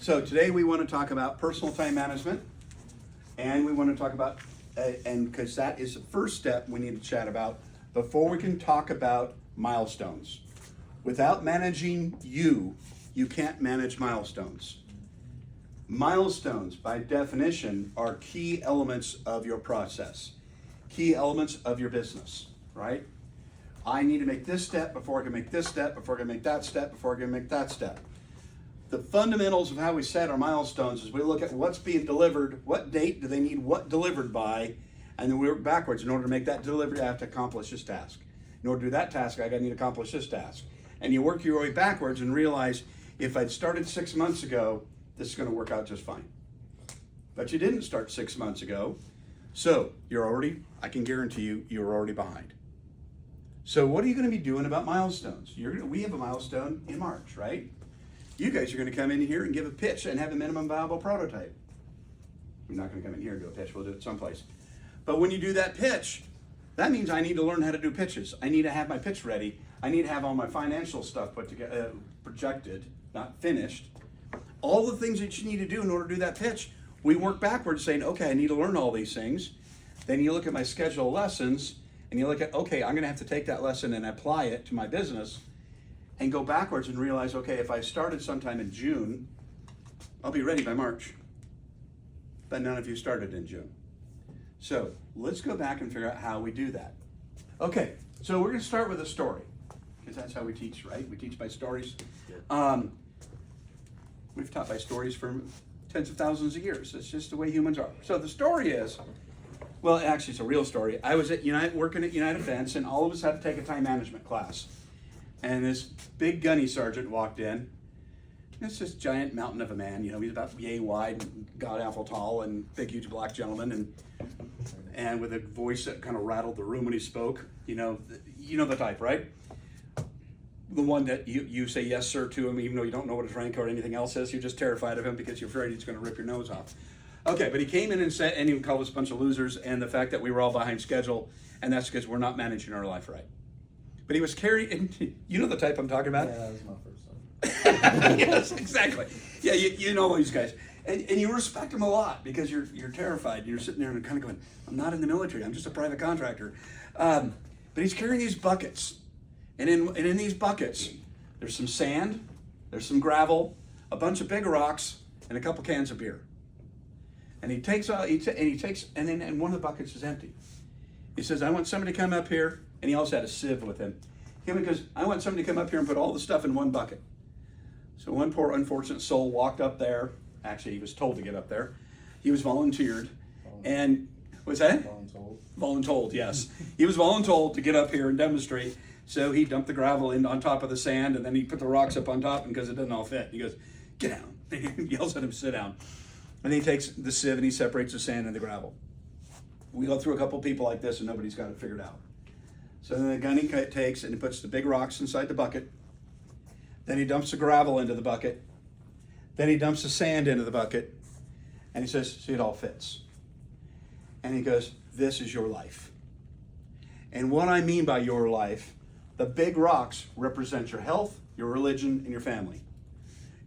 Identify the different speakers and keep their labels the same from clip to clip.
Speaker 1: So today we want to talk about personal time management, and we want to talk about, and because that is the first step we need to chat about before we can talk about milestones. Without managing you can't manage milestones. Milestones, by definition, are key elements of your process, key elements of your business, right? I need to make this step before I can make this step, before I can make that step, before I can make that step. The fundamentals of how we set our milestones is we look at what's being delivered, what date do they need what delivered by, and then we work backwards. In order to make that delivery, I have to accomplish this task. In order to do that task, I need to accomplish this task. And you work your way backwards and realize, if I'd started 6 months ago, this is going to work out just fine. But you didn't start 6 months ago, so I can guarantee you're already behind. So what are you going to be doing about milestones? We have a milestone in March, right? You guys are going to come in here and give a pitch and have a minimum viable prototype. I'm not going to come in here and do a pitch. We'll do it someplace. But when you do that pitch, that means I need to learn how to do pitches. I need to have my pitch ready. I need to have all my financial stuff put together, projected, not finished. All the things that you need to do in order to do that pitch, we work backwards saying, okay, I need to learn all these things. Then you look at my schedule of lessons and you look at, okay, I'm going to have to take that lesson and apply it to my business, and go backwards and realize, okay, if I started sometime in June, I'll be ready by March. But none of you started in June. So let's go back and figure out how we do that. Okay, so we're going to start with a story, because that's how we teach, right? We teach by stories. We've taught by stories for tens of thousands of years. It's just the way humans are. So the story is, well, actually it's a real story. I was working at United Fence, and all of us had to take a time management class. And this big gunny sergeant walked in. It's this giant mountain of a man. He's about yay wide, god awful tall, and big, huge black gentleman, and with a voice that kind of rattled the room when he spoke. You know the type, right? The one that you say yes sir to him, even though you don't know what his rank or anything else is. You're just terrified of him because you're afraid he's going to rip your nose off. Okay, but he came in and he called us a bunch of losers, and the fact that we were all behind schedule, and that's because we're not managing our life right. But he was carrying, you know the type I'm talking about?
Speaker 2: Yeah, that was my first one.
Speaker 1: Yes, exactly. Yeah, you know these guys. And you respect them a lot because you're terrified. And you're sitting there and kind of going, I'm not in the military, I'm just a private contractor. But he's carrying these buckets. And in these buckets, there's some sand, there's some gravel, a bunch of big rocks, and a couple cans of beer. And he takes, and one of the buckets is empty. He says, I want somebody to come up here. And he also had a sieve with him. Because I want somebody to come up here and put all the stuff in one bucket. So one poor unfortunate soul walked up there. Actually, he was told to get up there. He was volunteered. And, what's that? Voluntold, yes. He was voluntold to get up here and demonstrate. So he dumped the gravel in on top of the sand, and then he put the rocks up on top because it doesn't all fit. He goes, get down. He yells at him, sit down. And he takes the sieve and he separates the sand and the gravel. We go through a couple people like this and nobody's got it figured out. So then the gunny takes and he puts the big rocks inside the bucket. Then he dumps the gravel into the bucket. Then he dumps the sand into the bucket. And he says, see, it all fits. And he goes, this is your life. And what I mean by your life, the big rocks represent your health, your religion, and your family.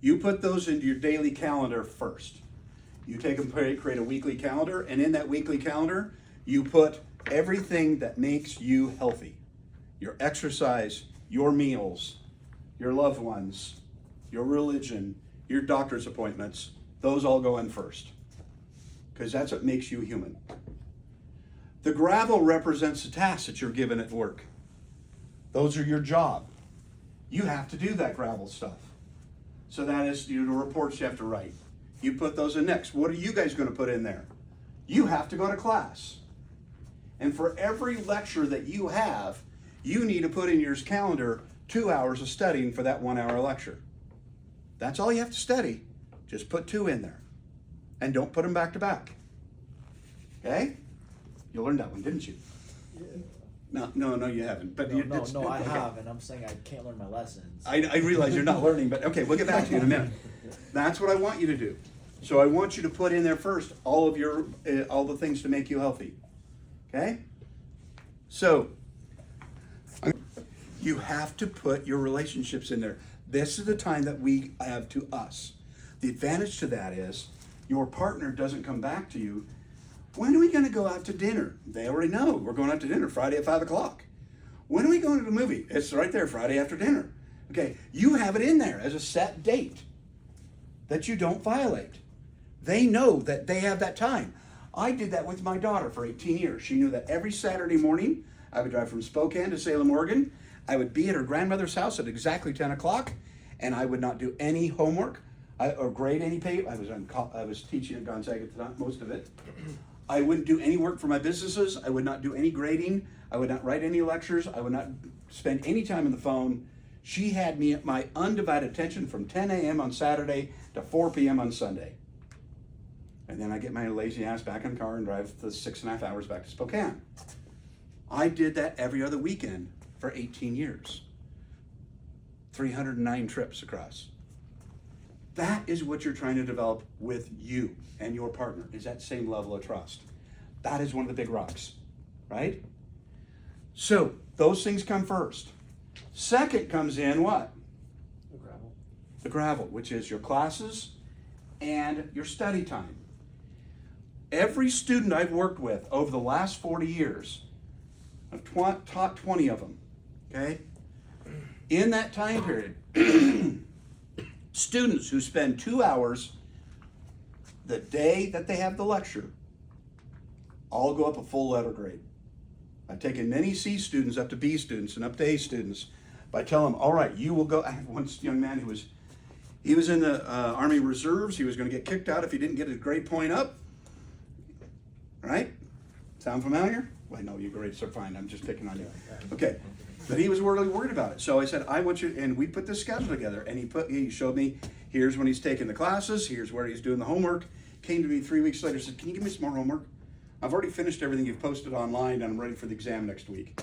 Speaker 1: You put those into your daily calendar first. You take and create a weekly calendar, and in that weekly calendar, you put everything that makes you healthy. Your exercise, your meals, your loved ones, your religion, your doctor's appointments, those all go in first. Because that's what makes you human. The gravel represents the tasks that you're given at work. Those are your job. You have to do that gravel stuff. So that is the reports you have to write. You put those in next. What are you guys going to put in there? You have to go to class. And for every lecture that you have, you need to put in your calendar 2 hours of studying for that 1 hour lecture. That's all you have to study. Just put 2 in there. And don't put them back to back. Okay? You learned that one, didn't you?
Speaker 2: Yeah.
Speaker 1: No, you haven't. But
Speaker 2: No, I have, and I'm saying I can't learn my lessons.
Speaker 1: I realize you're not learning, but okay, we'll get back to you in a minute. That's what I want you to do. So I want you to put in there first all the things to make you healthy. Okay? So you have to put your relationships in there. This is the time that we have to us. The advantage to that is your partner doesn't come back to you. When are we going to go out to dinner? They already know. We're going out to dinner Friday at 5 o'clock. When are we going to the movie? It's right there, Friday after dinner. Okay, you have it in there as a set date that you don't violate. They know that they have that time. I did that with my daughter for 18 years. She knew that every Saturday morning, I would drive from Spokane to Salem, Oregon. I would be at her grandmother's house at exactly 10 o'clock, and I would not do any homework or grade any paper. I was teaching at Gonzaga at the time, most of it. I wouldn't do any work for my businesses. I would not do any grading. I would not write any lectures. I would not spend any time on the phone. She had me at my undivided attention from 10 a.m. on Saturday to 4 p.m. on Sunday. And then I get my lazy ass back in the car and drive the 6.5 hours back to Spokane. I did that every other weekend for 18 years. 309 trips across. That is what you're trying to develop with you and your partner, is that same level of trust. That is one of the big rocks, right? So those things come first. Second comes in what?
Speaker 2: The gravel.
Speaker 1: The gravel, which is your classes and your study time. Every student I've worked with over the last 40 years, I've taught 20 of them, okay? In that time period, students who spend 2 hours the day that they have the lecture all go up a full letter grade. I've taken many C students up to B students and up to A students by telling them, all right, you will go. I had one young man who was in the Army Reserves. He was going to get kicked out if he didn't get his grade point up. Right? Sound familiar? Well, no, your grades are fine. I'm just picking on you. Okay. But he was really worried about it. So I said, I want you, and we put this schedule together, and he showed me, here's when he's taking the classes, here's where he's doing the homework. Came to me 3 weeks later, said, can you give me some more homework? I've already finished everything you've posted online, and I'm ready for the exam next week.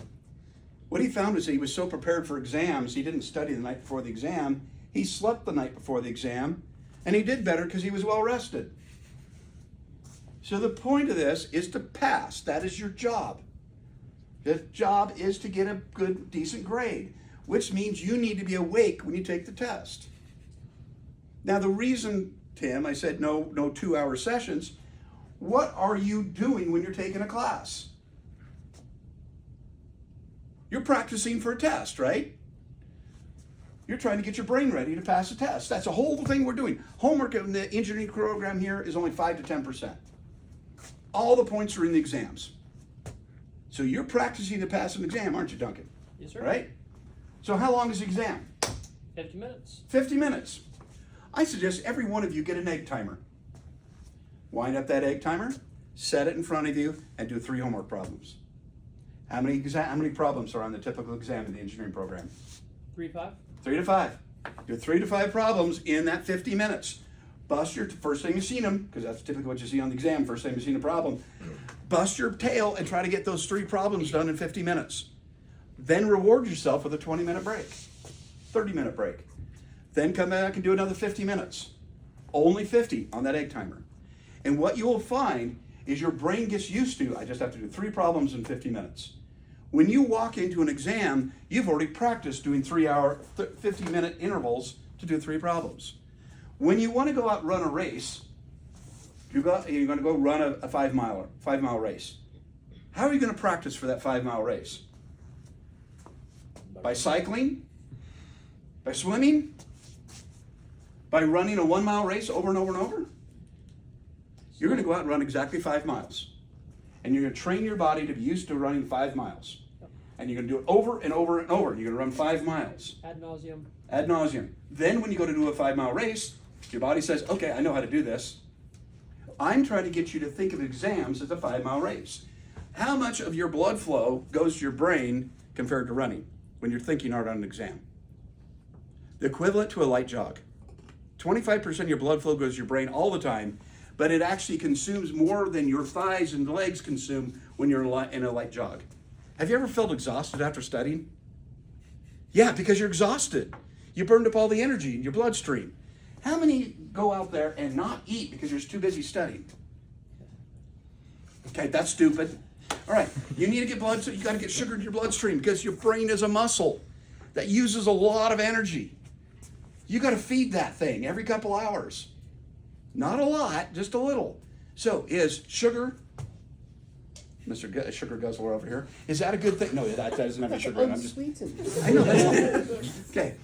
Speaker 1: What he found was that he was so prepared for exams, he didn't study the night before the exam, he slept the night before the exam, and he did better because he was well rested. So the point of this is to pass. That is your job. The job is to get a good, decent grade, which means you need to be awake when you take the test. Now the reason, Tim, I said no 2-hour sessions, what are you doing when you're taking a class? You're practicing for a test, right? You're trying to get your brain ready to pass a test. That's the whole thing we're doing. Homework in the engineering program here is only 5 to 10%. All the points are in the exams. So you're practicing to pass an exam, aren't you, Duncan?
Speaker 3: Yes, sir.
Speaker 1: Right? So how long is the exam?
Speaker 3: 50 minutes.
Speaker 1: 50 minutes. I suggest every one of you get an egg timer. Wind up that egg timer, set it in front of you, and do 3 homework problems. How many problems are on the typical exam in the engineering program?
Speaker 3: 3 to 5.
Speaker 1: 3 to 5. Do 3 to 5 problems in that 50 minutes. Bust your, first thing you've seen them, because that's typically what you see on the exam, first time you've seen a problem. Bust your tail and try to get those 3 problems done in 50 minutes. Then reward yourself with a 20-minute break, 30-minute break. Then come back and do another 50 minutes. Only 50 on that egg timer. And what you will find is your brain gets used to, I just have to do 3 problems in 50 minutes. When you walk into an exam, you've already practiced doing 3-hour, 50-minute intervals to do 3 problems. When you want to go out and run a race, you're going to go run a 5-mile race. How are you going to practice for that 5-mile race? By cycling? By swimming? By running a 1-mile race over and over and over? You're going to go out and run exactly 5 miles. And you're going to train your body to be used to running 5 miles. And you're going to do it over and over and over. You're going to run 5 miles.
Speaker 3: Ad nauseum.
Speaker 1: Ad nauseum. Then when you go to do a 5-mile race, your body says, okay, I know how to do this. I'm trying to get you to think of exams as a 5-mile race. How much of your blood flow goes to your brain compared to running when you're thinking hard on an exam? The equivalent to a light jog. 25% of your blood flow goes to your brain all the time, but it actually consumes more than your thighs and legs consume when you're in a light jog. Have you ever felt exhausted after studying? Yeah, because you're exhausted. You burned up all the energy in your bloodstream. How many go out there and not eat because you're too busy studying? Okay, that's stupid. All right, you need to get blood, so you got to get sugar in your bloodstream because your brain is a muscle that uses a lot of energy. You got to feed that thing every couple hours. Not a lot, just a little. So is sugar, Mr. Sugar Guzzler over here, is that a good thing? No, that doesn't have any sugar in it. I'm just, I know, that's okay.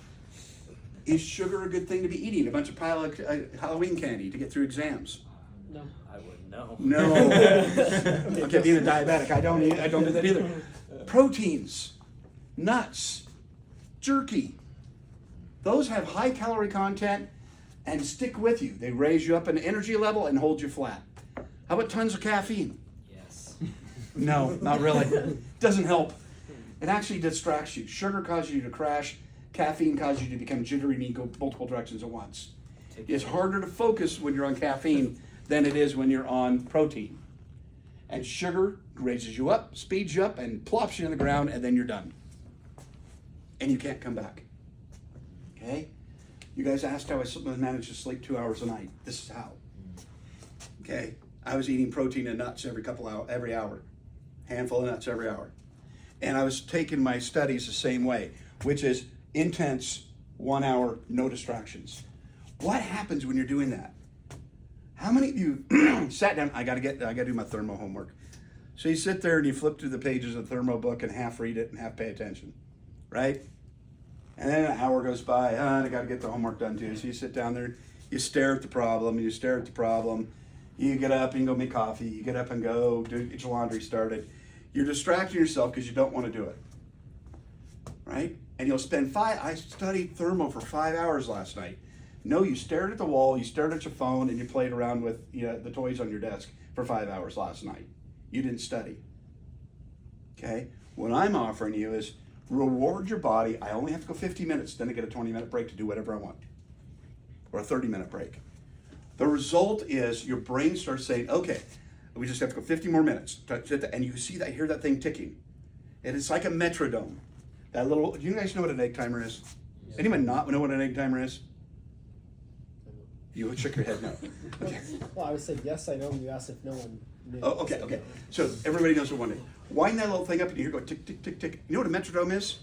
Speaker 1: Is sugar a good thing to be eating? A bunch of pile of Halloween candy to get through exams?
Speaker 3: No.
Speaker 2: I wouldn't know.
Speaker 1: No. Okay, being a diabetic, I don't do that either. Proteins, nuts, jerky. Those have high calorie content and stick with you. They raise you up in energy level and hold you flat. How about tons of caffeine?
Speaker 2: Yes.
Speaker 1: No, not really. Doesn't help. It actually distracts you. Sugar causes you to crash. Caffeine causes you to become jittery and go multiple directions at once. It's harder to focus when you're on caffeine than it is when you're on protein. And sugar raises you up, speeds you up, and plops you on the ground, and then you're done. And you can't come back. Okay? You guys asked how I managed to sleep 2 hours a night. This is how. Okay? I was eating protein and nuts every hour. Handful of nuts every hour. And I was taking my studies the same way, which is intense, 1 hour, no distractions. What happens when you're doing that? How many of you sat down? I gotta do my thermo homework. So you sit there and you flip through the pages of the thermo book and half read it and half pay attention, right? And then an hour goes by, and I gotta get the homework done too. So you sit down there, you stare at the problem, and you stare at the problem. You get up and go make coffee. You get up and go get your laundry started. You're distracting yourself because you don't want to do it, right? And you'll spend I studied thermo for 5 hours last night. No, you stared at the wall, you stared at your phone, and you played around with the toys on your desk for 5 hours last night. You didn't study. Okay? What I'm offering you is reward your body. I only have to go 50 minutes, then I get a 20-minute break to do whatever I want. Or a 30-minute break. The result is your brain starts saying, okay, we just have to go 50 more minutes. And you see that, hear that thing ticking. And it's like a metronome. That little, do you guys know what an egg timer is? Anyone not know what an egg timer is? You shook your head no. Okay.
Speaker 4: Well, I would say yes, I know. You asked if no one knew.
Speaker 1: Oh, okay. So everybody knows what one is. Wind that little thing up and you hear go tick, tick, tick, tick. You know what a metronome is?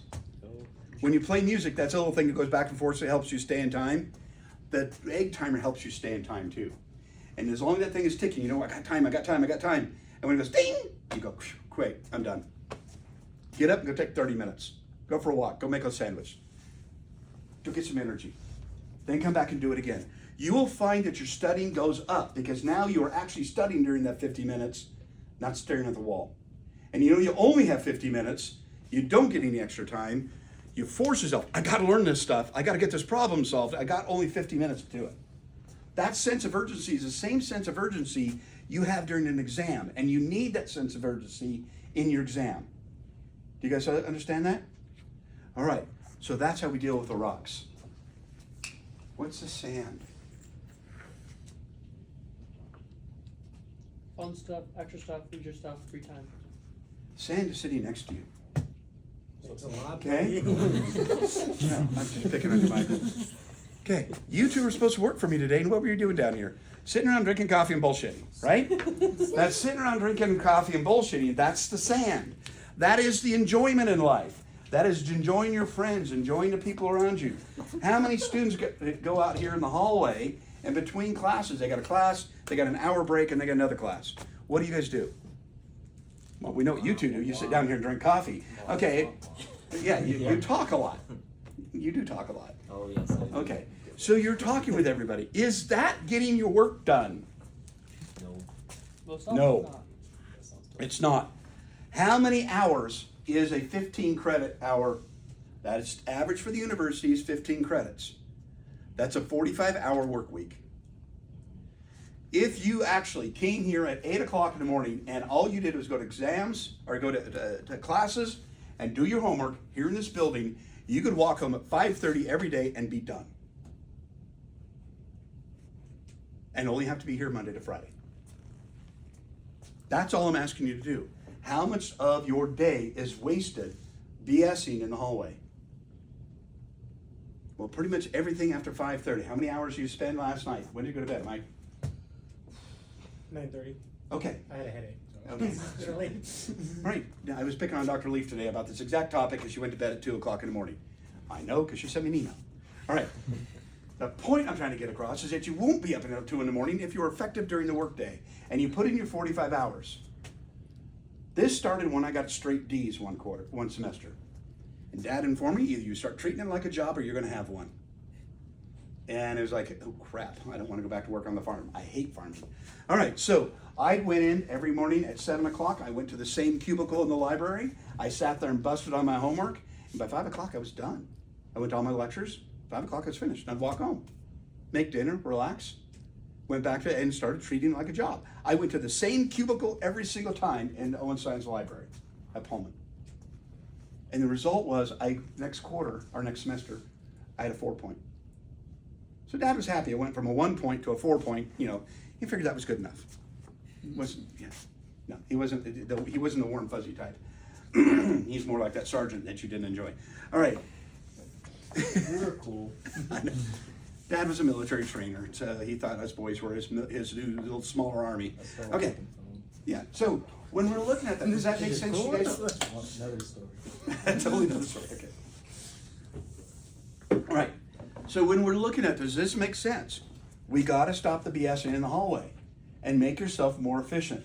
Speaker 1: When you play music, that's a little thing that goes back and forth, so it helps you stay in time. The egg timer helps you stay in time too. And as long as that thing is ticking, you know, I got time. And when it goes ding, you go, quick, I'm done. Get up and go take 30 minutes. Go for a walk. Go make a sandwich. Go get some energy. Then come back and do it again. You will find that your studying goes up because now you are actually studying during that 50 minutes, not staring at the wall. And you know you only have 50 minutes. You don't get any extra time. You force yourself, I got to learn this stuff. I got to get this problem solved. I got only 50 minutes to do it. That sense of urgency is the same sense of urgency you have during an exam. And you need that sense of urgency in your exam. Do you guys understand that? All right. So that's how we deal with the rocks. What's the sand?
Speaker 3: Fun stuff, extra stuff, leisure stuff, free time.
Speaker 1: Sand is sitting next to you.
Speaker 4: So it's a lot.
Speaker 1: Okay? No, I'm just picking on your mic. Okay, you two were supposed to work for me today, and what were you doing down here? Sitting around drinking coffee and bullshitting, right? That's sitting around drinking coffee and bullshitting. That's the sand. That is the enjoyment in life. That is enjoying your friends, enjoying the people around you. How many students go out here in the hallway and between classes? They got a class, they got an hour break, and they got another class. What do you guys do? Well, we know what you two do. You sit down here and drink coffee. Okay, yeah, you talk a lot. You do talk a lot.
Speaker 2: Oh, yes, I do.
Speaker 1: Okay, so you're talking with everybody. Is that getting your work done?
Speaker 2: No.
Speaker 3: Most
Speaker 1: No.
Speaker 3: often not.
Speaker 1: It's not. How many hours is a 15 credit hour? That is average for the university is 15 credits. That's a 45-hour work week. If you actually came here at 8 o'clock in the morning and all you did was go to exams or go to classes and do your homework here in this building, you could walk home at 5:30 every day and be done. And only have to be here Monday to Friday. That's all I'm asking you to do. How much of your day is wasted BSing in the hallway? Well, pretty much everything after 5:30. How many hours did you spend last night? When did you go to bed, Mike?
Speaker 4: 9:30.
Speaker 1: Okay.
Speaker 4: I had a headache. So
Speaker 1: Okay.
Speaker 4: it's early.
Speaker 1: Right. Now, I was picking on Dr. Leaf today about this exact topic because she went to bed at 2 o'clock in the morning. I know because she sent me an email. All right. The point I'm trying to get across is that you won't be up until 2 in the morning if you're effective during the workday and you put in your 45 hours. This started when I got straight D's one semester. And Dad informed me, either you start treating it like a job or you're gonna have one. And it was like, oh crap, I don't wanna go back to work on the farm. I hate farming. All right, so I went in every morning at 7 o'clock. I went to the same cubicle in the library. I sat there and busted on my homework. And by 5 o'clock, I was done. I went to all my lectures. 5 o'clock, I was finished. I'd walk home, make dinner, relax. Went back to and started treating it like a job. I went to the same cubicle every single time in Owen Stein's library at Pullman. And the result was, next semester, I had a 4 point. So Dad was happy. I went from a 1 point to a 4 point. You know, he figured that was good enough. No, he wasn't the warm fuzzy type. He's more like that sergeant that you didn't enjoy. All right.
Speaker 4: We were cool.
Speaker 1: Dad was a military trainer, so he thought us boys were his new little smaller army. Okay, yeah. So when we're looking at that, does that make sense to you guys?
Speaker 4: Another story.
Speaker 1: That's a totally another story. Okay. All right. So when we're looking at, does this make sense? We got to stop the BSing in the hallway and make yourself more efficient.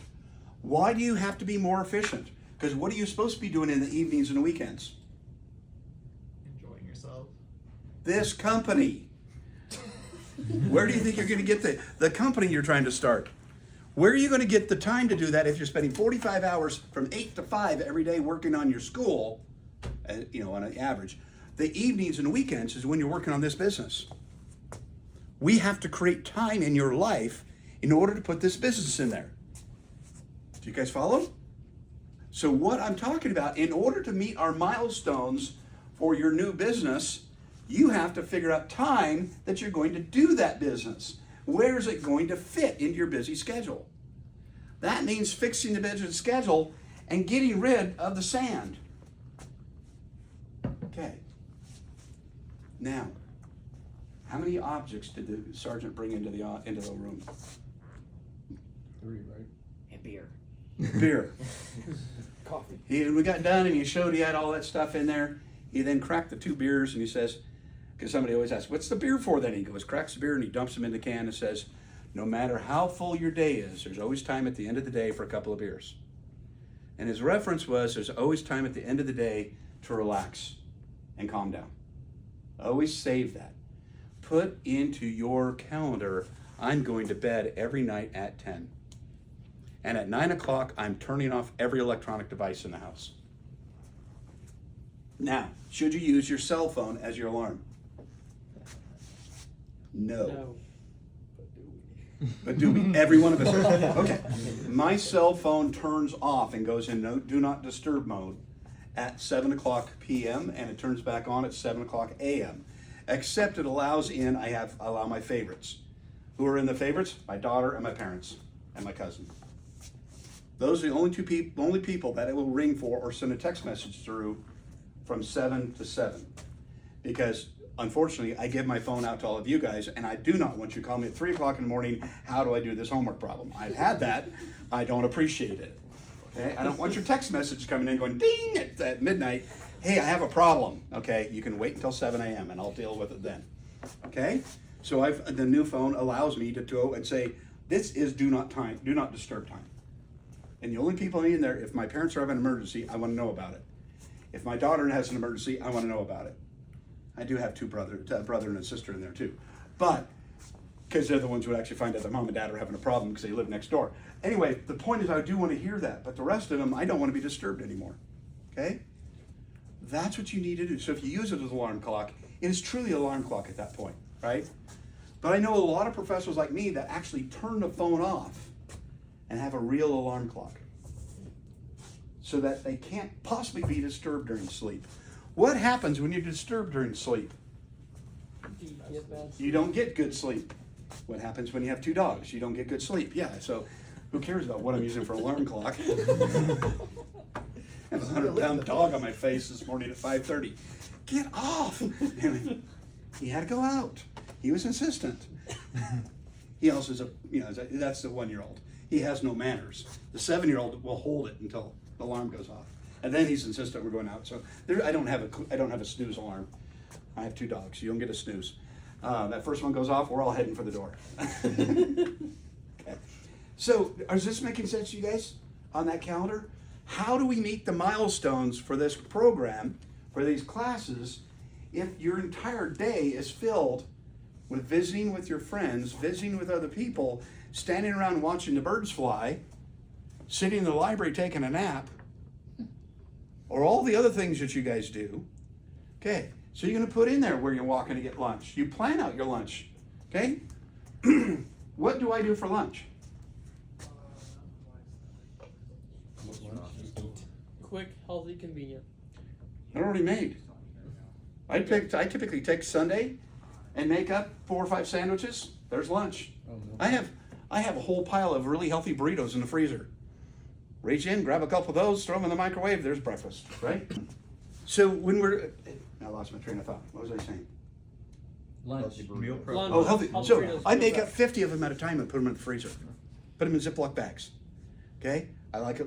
Speaker 1: Why do you have to be more efficient? Because what are you supposed to be doing in the evenings and the weekends?
Speaker 2: Enjoying yourself.
Speaker 1: This company. Where do you think you're going to get the company you're trying to start? Where are you going to get the time to do that if you're spending 45 hours from 8 to 5 every day working on your school, on an average? The evenings and weekends is when you're working on this business. We have to create time in your life in order to put this business in there. Do you guys follow? So what I'm talking about, in order to meet our milestones for your new business, you have to figure out time that you're going to do that business. Where is it going to fit into your busy schedule? That means fixing the business schedule and getting rid of the sand. Okay. Now, how many objects did the sergeant bring into the room?
Speaker 4: 3, right?
Speaker 2: And beer.
Speaker 1: Beer.
Speaker 4: Coffee.
Speaker 1: We got done and he showed he had all that stuff in there. He then cracked the 2 beers and he says, because somebody always asks, what's the beer for then? He goes, cracks the beer and he dumps them in the can and says, no matter how full your day is, there's always time at the end of the day for a couple of beers. And his reference was, there's always time at the end of the day to relax and calm down. Always save that. Put into your calendar, I'm going to bed every night at 10. And at 9 o'clock, I'm turning off every electronic device in the house. Now, should you use your cell phone as your alarm? No. But do we? Every one of us. Okay. My cell phone turns off and goes in do not disturb mode at 7 o'clock p.m. and it turns back on at 7 o'clock a.m. Except it allow my favorites. Who are in the favorites? My daughter and my parents and my cousin. Those are the only people that it will ring for or send a text message through from 7 to 7. Because unfortunately, I give my phone out to all of you guys, and I do not want you to call me at 3 o'clock in the morning, how do I do this homework problem? I've had that. I don't appreciate it. Okay? I don't want your text message coming in going ding at midnight. Hey, I have a problem. Okay, you can wait until 7 a.m. and I'll deal with it then. Okay? So the new phone allows me to go and say, this is do not disturb time. And the only people in there, if my parents are having an emergency, I want to know about it. If my daughter has an emergency, I want to know about it. I do have a brother and a sister in there too. But, because they're the ones who actually find out that mom and dad are having a problem because they live next door. Anyway, the point is I do want to hear that, but the rest of them, I don't want to be disturbed anymore. Okay? That's what you need to do. So if you use it as an alarm clock, it is truly an alarm clock at that point, right? But I know a lot of professionals like me that actually turn the phone off and have a real alarm clock so that they can't possibly be disturbed during sleep. What happens when you're disturbed during sleep? You don't get good sleep. What happens when you have 2 dogs? You don't get good sleep. Yeah, so who cares about what I'm using for an alarm clock? I have a 100-pound dog on my face this morning at 5:30. Get off! He had to go out. He was insistent. He also is that's the 1-year-old. He has no manners. The 7-year-old will hold it until the alarm goes off. And then he's insistent we're going out. So I don't have a snooze alarm. I have 2 dogs. You don't get a snooze. That first one goes off, we're all heading for the door. Okay. So, is this making sense to you guys on that calendar? How do we meet the milestones for this program, for these classes, if your entire day is filled with visiting with your friends, visiting with other people, standing around watching the birds fly, sitting in the library taking a nap, or all the other things that you guys do? Okay, so you're going to put in there where you're walking to get lunch. You plan out your lunch. Okay? What do I do for lunch?
Speaker 3: Quick, healthy, convenient.
Speaker 1: They're already made. I typically take Sunday and make up 4 or 5 sandwiches. There's lunch.
Speaker 4: Oh, no.
Speaker 1: I have a whole pile of really healthy burritos in the freezer. Reach in, grab a couple of those, throw them in the microwave. There's breakfast, right? So I lost my train of thought. What was I saying?
Speaker 4: Lunch.
Speaker 2: Meal prep.
Speaker 3: Lunch.
Speaker 1: Oh, healthy.
Speaker 3: Healthy
Speaker 1: So
Speaker 3: burritos.
Speaker 1: I make up 50 of them at a time and put them in the freezer. Put them in Ziploc bags. Okay? I like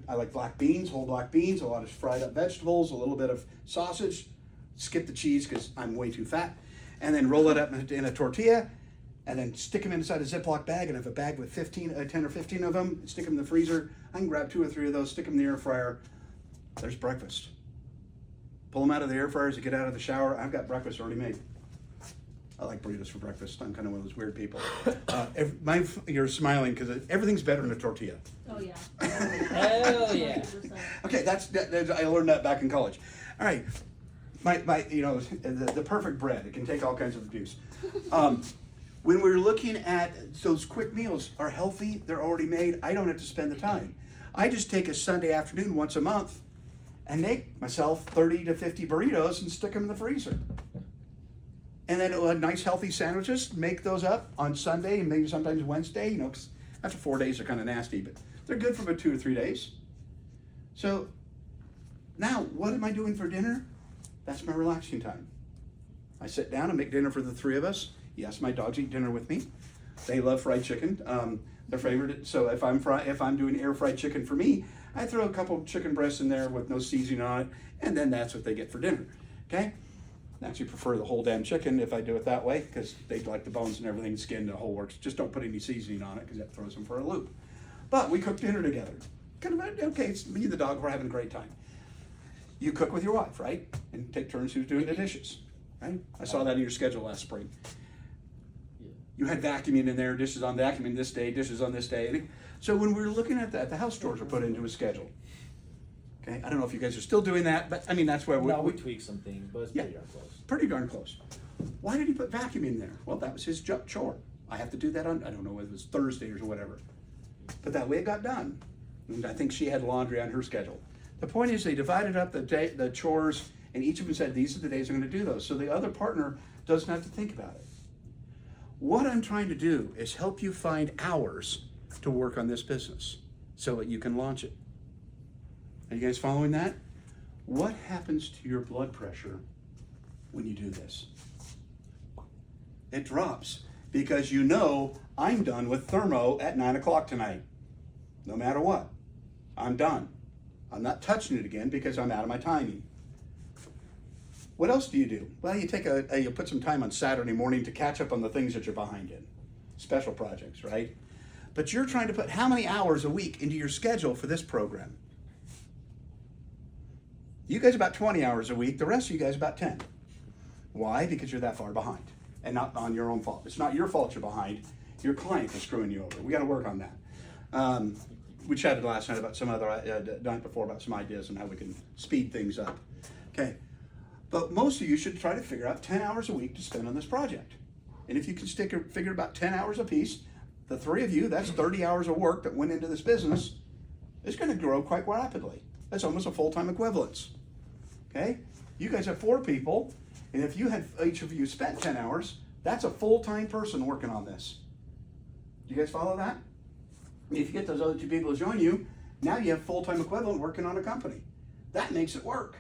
Speaker 1: I like black beans, whole black beans, a lot of fried up vegetables, a little bit of sausage. Skip the cheese because I'm way too fat. And then roll it up in a tortilla and then stick them inside a Ziploc bag. And have a bag with 10 or 15 of them, stick them in the freezer. I can grab 2 or 3 of those, stick them in the air fryer. There's breakfast. Pull them out of the air fryer as you get out of the shower. I've got breakfast already made. I like burritos for breakfast. I'm kind of one of those weird people. You're smiling because everything's better in a tortilla.
Speaker 5: Oh, yeah.
Speaker 3: Hell yeah.
Speaker 5: 100%.
Speaker 1: Okay, I learned that back in college. All right, the perfect bread. It can take all kinds of abuse. When we're looking at those quick meals, are healthy. They're already made. I don't have to spend the time. I just take a Sunday afternoon once a month and make myself 30 to 50 burritos and stick them in the freezer. And then nice healthy sandwiches, make those up on Sunday and maybe sometimes Wednesday, 'cause after 4 days they're kind of nasty, but they're good for about 2 or 3 days. So now, what am I doing for dinner? That's my relaxing time. I sit down and make dinner for the 3 of us. Yes, my dogs eat dinner with me. They love fried chicken. Their favorite. So if I'm doing air fried chicken for me, I throw a couple chicken breasts in there with no seasoning on it, and then that's what they get for dinner. Okay? I actually prefer the whole damn chicken if I do it that way because they like the bones and everything, skin, the whole works. Just don't put any seasoning on it because that throws them for a loop. But we cook dinner together. Kind of okay. It's me and the dog. We're having a great time. You cook with your wife, right? And take turns who's doing the dishes, right? I saw that in your schedule last spring. You had vacuuming in there, dishes on vacuuming this day, dishes on this day. So when we're looking at that, the house chores are put into a schedule. Okay, I don't know if you guys are still doing that, but I mean, that's where
Speaker 6: No, we tweak some things, but it's
Speaker 1: Yeah.
Speaker 6: pretty darn close.
Speaker 1: pretty darn close. Why did he put vacuum in there? Well, that was his chore. I have to do that on, I don't know whether it was Thursday or whatever. But that way it got done. And I think she had laundry on her schedule. The point is they divided up the chores and each of them said, these are the days I'm gonna do those. So the other partner doesn't have to think about it. What I'm trying to do is help you find hours to work on this business so that you can launch it. Are you guys following that? What happens to your blood pressure when you do this? It drops because you know I'm done with thermo at 9 o'clock tonight. No matter what, I'm done. I'm not touching it again because I'm out of my timing. What else do you do? Well, you put some time on Saturday morning to catch up on the things that you're behind in. Special projects, right? But you're trying to put how many hours a week into your schedule for this program? You guys about 20 hours a week, the rest of you guys about 10. Why? Because you're that far behind and not on your own fault. It's not your fault you're behind. Your client is screwing you over. We got to work on that. We chatted last night about some other, night before about some ideas and how we can speed things up. Okay. But most of you should try to figure out 10 hours a week to spend on this project. And if you can figure about 10 hours a piece, the 3 of you, that's 30 hours of work that went into this business. It's going to grow quite rapidly. That's almost a full-time equivalence. Okay? You guys have 4 people, and if you had each of you spent 10 hours, that's a full-time person working on this. Do you guys follow that? If you get those other 2 people to join you, now you have full-time equivalent working on a company. That makes it work.